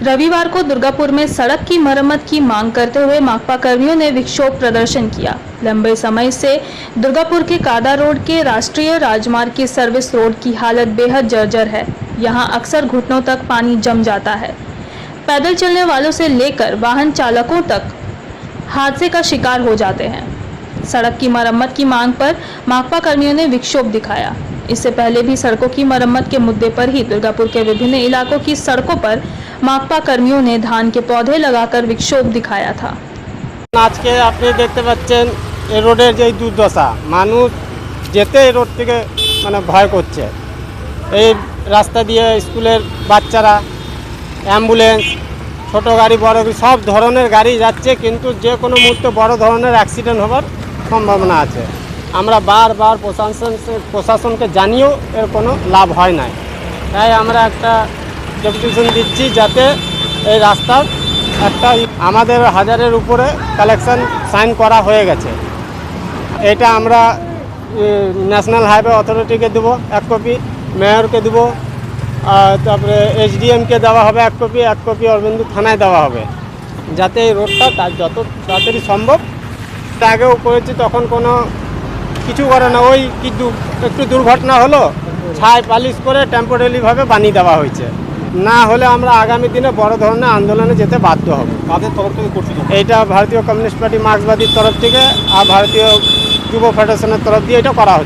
रविवार को दुर्गापुर में सड़क की मरम्मत की मांग करते हुए माकपा कर्मियों ने विक्षोभ प्रदर्शन किया। लंबे समय से दुर्गापुर के कादा रोड के राष्ट्रीय राजमार्ग की सर्विस रोड की हालत बेहद जर्जर है। यहां अक्सर घुटनों तक पानी जम जाता है। पैदल चलने वालों से लेकर वाहन चालकों तक हादसे का शिकार हो जाते हैं। सड़क की मरम्मत की मांग पर माकपा कर्मियों ने विक्षोभ दिखाया। इससे पहले भी सड़कों की मरम्मत के मुद्दे पर ही दुर्गापुर के विभिन्न इलाकों की सड़कों पर माकपा कर्मियों ने धान के पौधे लगाकर विक्षोभ दिखाया था। आज के आपनी देखते पाচ্ছেন এই রোডের যে দুর্দশা, মানুষ যেতে এই রোড থেকে মানে ভয় করছে। এই রাস্তা দিয়ে স্কুলের বাচ্চারা, অ্যাম্বুলেন্স, ছোট গাড়ি, বড় গাড়ি সব ধরনের গাড়ি যাচ্ছে, কিন্তু যে কোনো মুহূর্তে বড় ধরনের অ্যাক্সিডেন্ট হওয়ার সম্ভাবনা আছে। আমরা বারবার প্রশাসনকে জানিয়েও এর কোনো লাভ হয় না। তাই আমরা একটা ডেপুটেশন দিচ্ছি যাতে এই রাস্তার একটা আমাদের হাজারের উপরে কালেকশন সাইন করা হয়ে গেছে। এটা আমরা ন্যাশনাল হাইওয়ে অথরিটিকে দেব এক কপি, মেয়রকে দেব, তারপরে এসডিএমকে দেওয়া হবে এক কপি অরবিন্দু থানায় দেওয়া হবে, যাতে এই রোডটা তার যত তাড়াতাড়ি সম্ভব। আগেও করেছি, তখন কোনো কিছু করে না, ওই একটু দুর্ঘটনা হলো, ছাই পালিশ করে টেম্পোরারিভাবে বানিয়ে দেওয়া হয়েছে। না হলে আমরা আগামী দিনে বড় ধরনের আন্দোলনে যেতে বাধ্য হব। কাদের তরফ থেকে করছি? এইটা ভারতীয় কমিউনিস্ট পার্টি মার্ক্সবাদীর তরফ থেকে আর ভারতীয় যুব ফেডারেশনের তরফ দিয়ে এটা করা হচ্ছে।